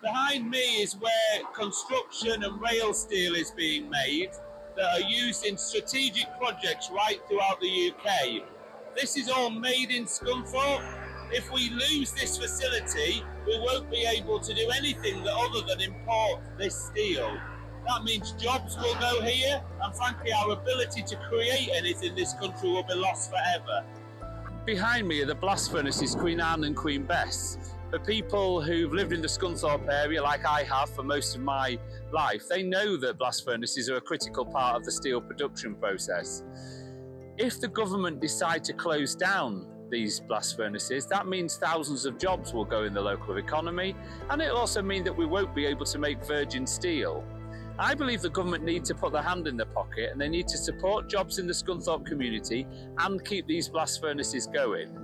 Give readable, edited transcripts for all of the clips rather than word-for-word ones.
Behind me is where construction and rail steel is being made that are used in strategic projects right throughout the UK. This is all made in Scunthorpe. If we lose this facility, we won't be able to do anything other than import this steel. That means jobs will go here, and frankly our ability to create anything in this country will be lost forever. Behind me are the blast furnaces Queen Anne and Queen Bess. For people who've lived in the Scunthorpe area like I have for most of my life, they know that blast furnaces are a critical part of the steel production process. If the government decide to close down these blast furnaces, that means thousands of jobs will go in the local economy, and it'll also mean that we won't be able to make virgin steel. I believe the government need to put their hand in their pocket, and they need to support jobs in the Scunthorpe community and keep these blast furnaces going.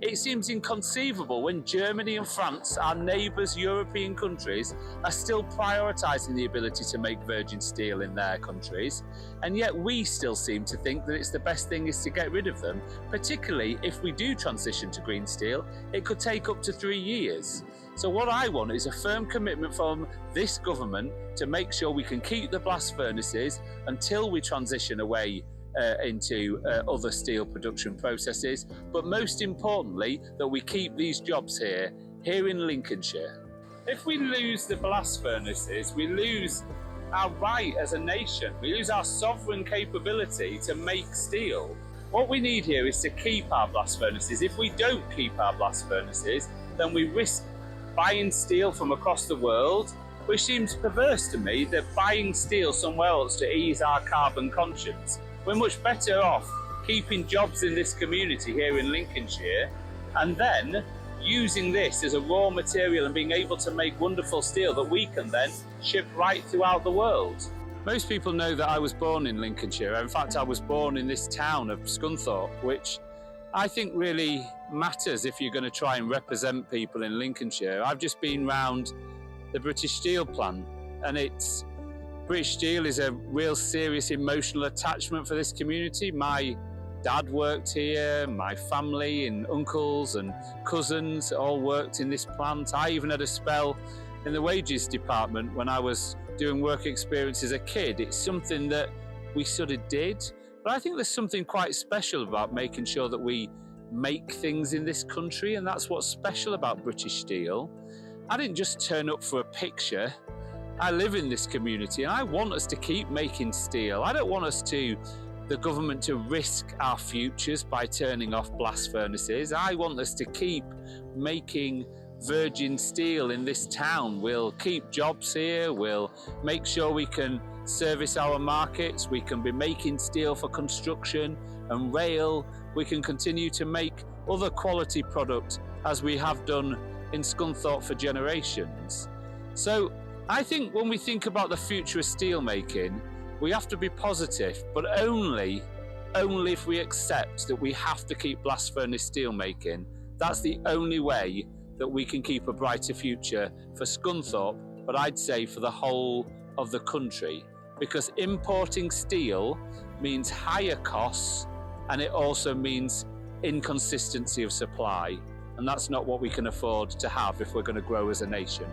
It seems inconceivable when Germany and France, our neighbours European countries, are still prioritising the ability to make virgin steel in their countries, and yet we still seem to think that it's the best thing is to get rid of them, particularly if we do transition to green steel. It could take up to 3 years. So what I want is a firm commitment from this government to make sure we can keep the blast furnaces until we transition away into other steel production processes, but most importantly that we keep these jobs here in Lincolnshire. If we lose the blast furnaces, we lose our right as a nation, we lose our sovereign capability to make steel. What we need here is to keep our blast furnaces. If we don't keep our blast furnaces, then we risk buying steel from across the world, which seems perverse to me, that buying steel somewhere else to ease our carbon conscience. We're much better off keeping jobs in this community here in Lincolnshire and then using this as a raw material and being able to make wonderful steel that we can then ship right throughout the world. Most people know that I was born in Lincolnshire. In fact, I was born in this town of Scunthorpe, which I think really matters if you're going to try and represent people in Lincolnshire. I've just been round the British Steel plant, and British Steel is a real serious emotional attachment for this community. My dad worked here, my family and uncles and cousins all worked in this plant. I even had a spell in the wages department when I was doing work experience as a kid. It's something that we sort of did, but I think there's something quite special about making sure that we make things in this country, and that's what's special about British Steel. I didn't just turn up for a picture. I live in this community and I want us to keep making steel. I don't want the government to risk our futures by turning off blast furnaces. I want us to keep making virgin steel in this town. We'll keep jobs here, we'll make sure we can service our markets, we can be making steel for construction and rail, we can continue to make other quality product as we have done in Scunthorpe for generations. So I think when we think about the future of steel making, we have to be positive, but only if we accept that we have to keep blast furnace steel making. That's the only way that we can keep a brighter future for Scunthorpe, but I'd say for the whole of the country, because importing steel means higher costs and it also means inconsistency of supply, and that's not what we can afford to have if we're going to grow as a nation.